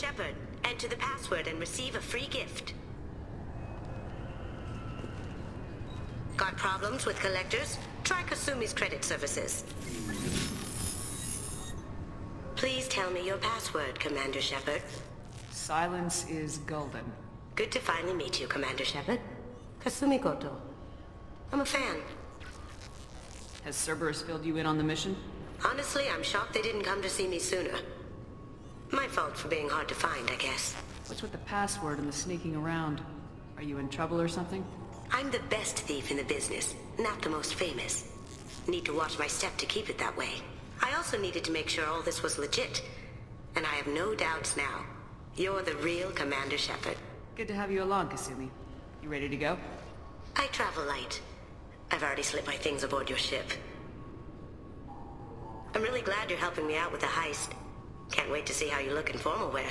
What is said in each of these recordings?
Shepard. Enter the password and receive a free gift. Got problems with collectors? Try Kasumi's credit services. Please tell me your password, Commander Shepard. Silence is golden. Good to finally meet you, Commander Shepard. Kasumi Koto. I'm a fan. Has Cerberus filled you in on the mission? Honestly, I'm shocked they didn't come to see me sooner. My fault for being hard to find, I guess. What's with the password and the sneaking around? Are you in trouble or something? I'm the best thief in the business, not the most famous. Need to watch my step to keep it that way. I also needed to make sure all this was legit. And I have no doubts now. You're the real Commander Shepard. Good to have you along, Kasumi. You ready to go? I travel light. I've already slipped my things aboard your ship. I'm really glad you're helping me out with the heist. Can't wait to see how you look in formal wear.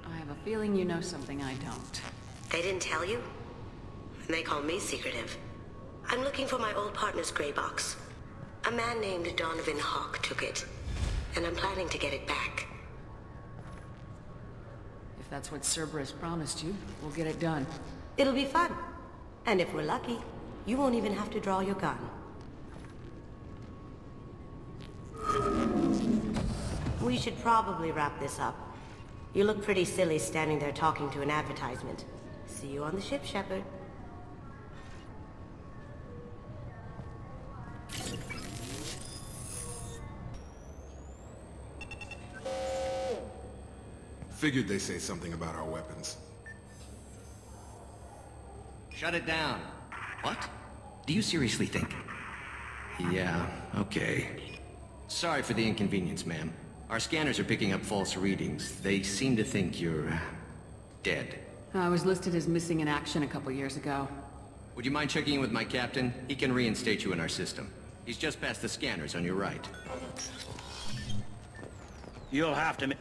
I have a feeling you know something I don't. They didn't tell you? They call me secretive. I'm looking for my old partner's gray box. A man named Donovan Hawk took it, and I'm planning to get it back. If that's what Cerberus promised you, we'll get it done. It'll be fun. And if we're lucky, you won't even have to draw your gun. We should probably wrap this up. You look pretty silly standing there talking to an advertisement. See you on the ship, Shepard. Figured they'd say something about our weapons. Shut it down. What? Do you seriously think? Yeah, okay. Sorry for the inconvenience, ma'am. Our scanners are picking up false readings. They seem to think you're... dead. I was listed as missing in action a couple years ago. Would you mind checking in with my captain? He can reinstate you in our system. He's just past the scanners on your right. You'll have to...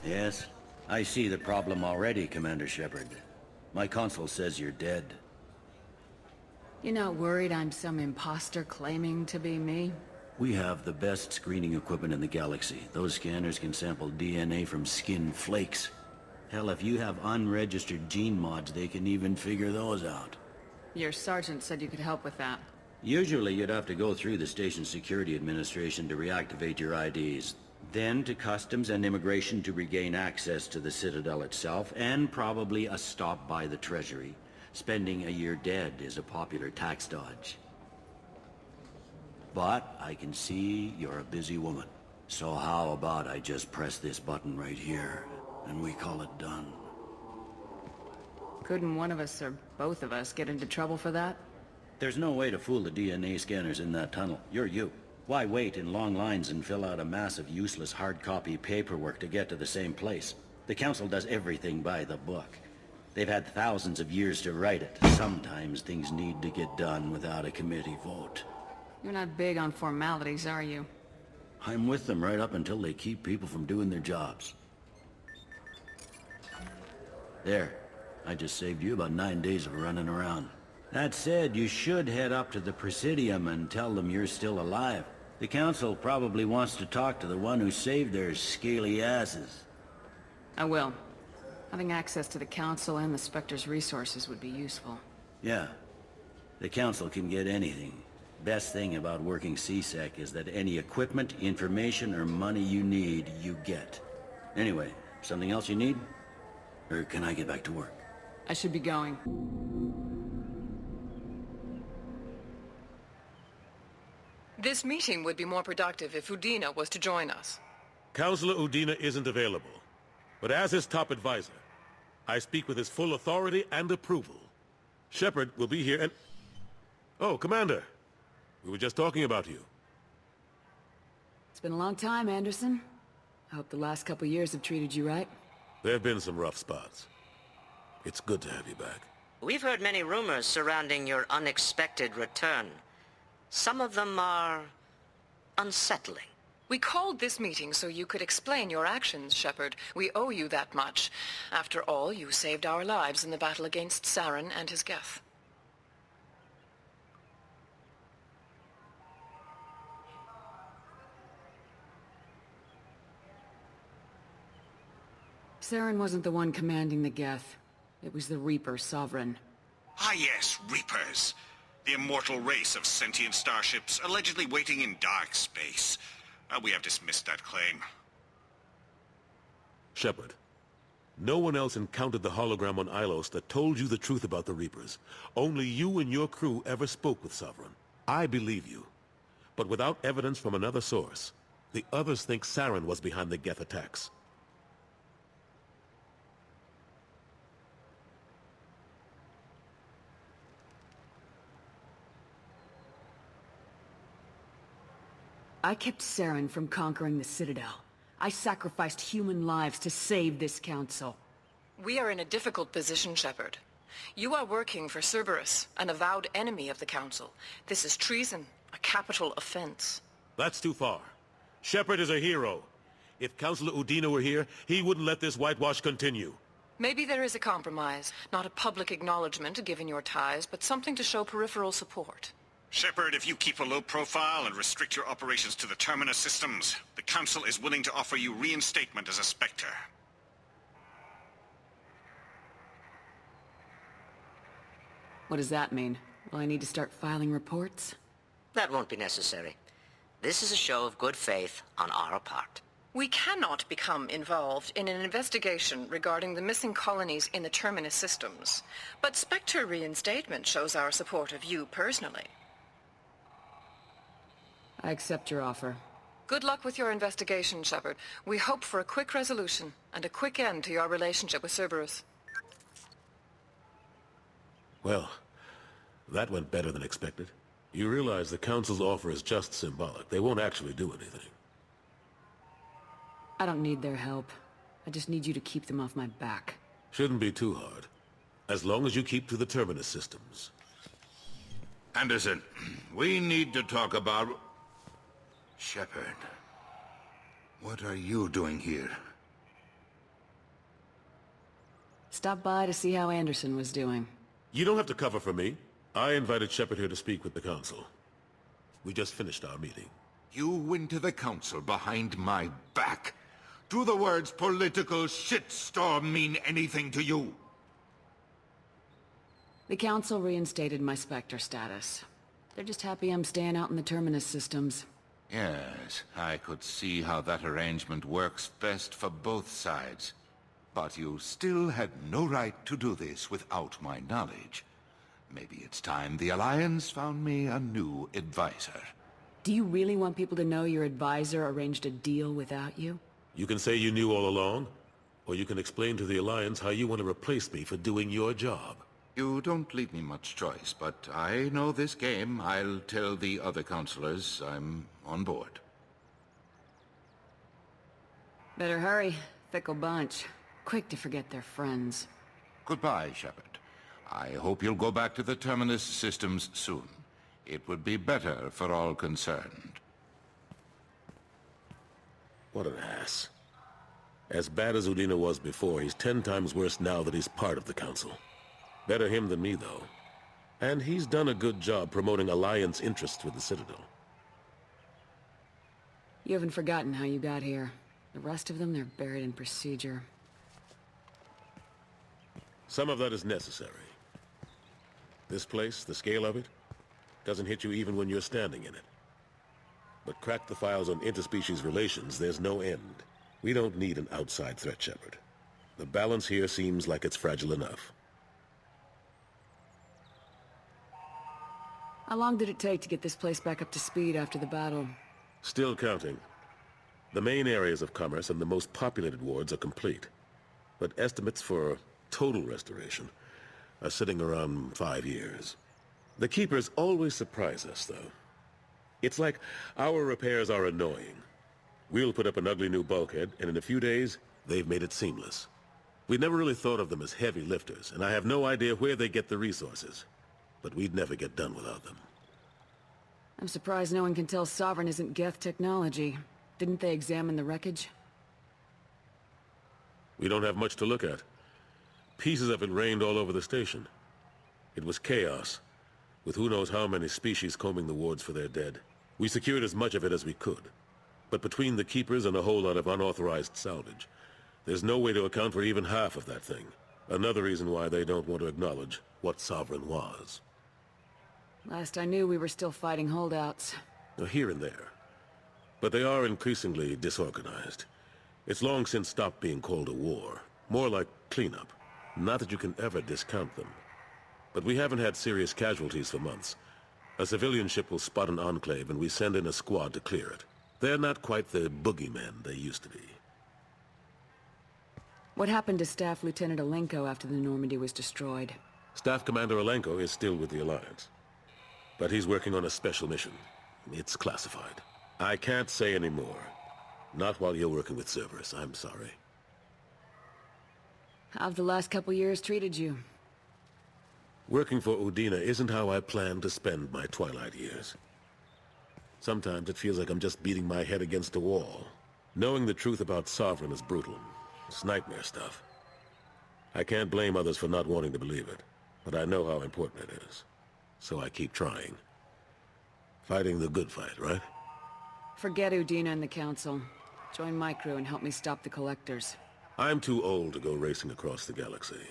Yes, I see the problem already, Commander Shepard. My console says you're dead. You're not worried I'm some imposter claiming to be me? We have the best screening equipment in the galaxy. Those scanners can sample DNA from skin flakes. Hell, if you have unregistered gene mods, they can even figure those out. Your sergeant said you could help with that. Usually you'd have to go through the Station Security Administration to reactivate your IDs. Then to Customs and Immigration to regain access to the Citadel itself, and probably a stop by the Treasury. Spending a year dead is a popular tax dodge. But I can see you're a busy woman. So how about I just press this button right here, and we call it done? Couldn't one of us or both of us get into trouble for that? There's no way to fool the DNA scanners in that tunnel. You're you. Why wait in long lines and fill out a massive useless hard copy paperwork to get to the same place? The Council does everything by the book. They've had thousands of years to write it. Sometimes things need to get done without a committee vote. You're not big on formalities, are you? I'm with them right up until they keep people from doing their jobs. There. I just saved you about 9 days of running around. That said, you should head up to the Presidium and tell them you're still alive. The Council probably wants to talk to the one who saved their scaly asses. I will. Having access to the Council and the Spectre's resources would be useful. Yeah. The Council can get anything. Best thing about working CSEC is that any equipment, information, or money you need, you get. Anyway, something else you need? Or can I get back to work? I should be going. This meeting would be more productive if Udina was to join us. Counselor Udina isn't available, but as his top advisor, I speak with his full authority and approval. Shepard will be here and... Oh, Commander. We were just talking about you. It's been a long time, Anderson. I hope the last couple years have treated you right. There have been some rough spots. It's good to have you back. We've heard many rumors surrounding your unexpected return. Some of them are unsettling. We called this meeting so you could explain your actions, Shepard. We owe you that much. After all, you saved our lives in the battle against Saren and his Geth. Saren wasn't the one commanding the Geth. It was the Reaper Sovereign. Ah yes, Reapers. The immortal race of sentient starships allegedly waiting in dark space. We have dismissed that claim. Shepard, no one else encountered the hologram on Ilos that told you the truth about the Reapers. Only you and your crew ever spoke with Sovereign. I believe you. But without evidence from another source, the others think Saren was behind the Geth attacks. I kept Saren from conquering the Citadel. I sacrificed human lives to save this council. We are in a difficult position, Shepard. You are working for Cerberus, an avowed enemy of the Council. This is treason, a capital offense. That's too far. Shepard is a hero. If Councilor Udina were here, he wouldn't let this whitewash continue. Maybe there is a compromise. Not a public acknowledgement given your ties, but something to show peripheral support. Shepard, if you keep a low profile and restrict your operations to the Terminus systems, the Council is willing to offer you reinstatement as a Spectre. What does that mean? Will I need to start filing reports? That won't be necessary. This is a show of good faith on our part. We cannot become involved in an investigation regarding the missing colonies in the Terminus systems. But Spectre reinstatement shows our support of you personally. I accept your offer. Good luck with your investigation, Shepard. We hope for a quick resolution and a quick end to your relationship with Cerberus. Well, that went better than expected. You realize the Council's offer is just symbolic. They won't actually do anything. I don't need their help. I just need you to keep them off my back. Shouldn't be too hard. As long as you keep to the Terminus systems. Anderson, we need to talk about... Shepard, what are you doing here? Stop by to see how Anderson was doing. You don't have to cover for me. I invited Shepard here to speak with the Council. We just finished our meeting. You went to the Council behind my back. Do the words political shitstorm mean anything to you? The Council reinstated my Spectre status. They're just happy I'm staying out in the Terminus systems. Yes, I could see how that arrangement works best for both sides. But you still had no right to do this without my knowledge. Maybe it's time the Alliance found me a new advisor. Do you really want people to know your advisor arranged a deal without you? You can say you knew all along, or you can explain to the Alliance how you want to replace me for doing your job. You don't leave me much choice, but I know this game. I'll tell the other counselors I'm on board. Better hurry. Fickle bunch. Quick to forget their friends. Goodbye, Shepard. I hope you'll go back to the Terminus systems soon. It would be better for all concerned. What an ass. As bad as Udina was before, he's 10 times worse now that he's part of the Council. Better him than me, though. And he's done a good job promoting Alliance interests with the Citadel. You haven't forgotten how you got here. The rest of them, they're buried in procedure. Some of that is necessary. This place, the scale of it, doesn't hit you even when you're standing in it. But crack the files on interspecies relations, there's no end. We don't need an outside threat, Shepard. The balance here seems like it's fragile enough. How long did it take to get this place back up to speed after the battle? Still counting. The main areas of commerce and the most populated wards are complete. But estimates for total restoration are sitting around 5 years. The Keepers always surprise us, though. It's like our repairs are annoying. We'll put up an ugly new bulkhead, and in a few days, they've made it seamless. We never really thought of them as heavy lifters, and I have no idea where they get the resources. But we'd never get done without them. I'm surprised no one can tell Sovereign isn't Geth technology. Didn't they examine the wreckage? We don't have much to look at. Pieces of it rained all over the station. It was chaos, with who knows how many species combing the wards for their dead. We secured as much of it as we could. But between the Keepers and a whole lot of unauthorized salvage, There's no way to account for even half of that thing. Another reason why they don't want to acknowledge what Sovereign was. Last I knew, we were still fighting holdouts. Here and there. But they are increasingly disorganized. It's long since stopped being called a war. More like cleanup. Not that you can ever discount them. But we haven't had serious casualties for months. A civilian ship will spot an enclave and we send in a squad to clear it. They're not quite the boogeymen they used to be. What happened to Staff Lieutenant Alenko after the Normandy was destroyed? Staff Commander Alenko is still with the Alliance. But he's working on a special mission. It's classified. I can't say any more. Not while you're working with Cerberus, I'm sorry. How've the last couple years treated you? Working for Udina isn't how I plan to spend my twilight years. Sometimes it feels like I'm just beating my head against a wall. Knowing the truth about Sovereign is brutal. It's nightmare stuff. I can't blame others for not wanting to believe it, but I know how important it is. So I keep trying. Fighting the good fight, right? Forget Udina and the Council. Join my crew and help me stop the Collectors. I'm too old to go racing across the galaxy.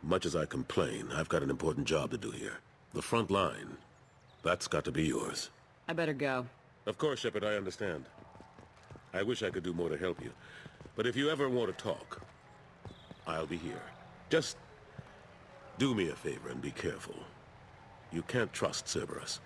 Much as I complain, I've got an important job to do here. The front line. That's got to be yours. I better go. Of course, Shepard, I understand. I wish I could do more to help you. But if you ever want to talk, I'll be here. Just do me a favor and be careful. You can't trust Cerberus.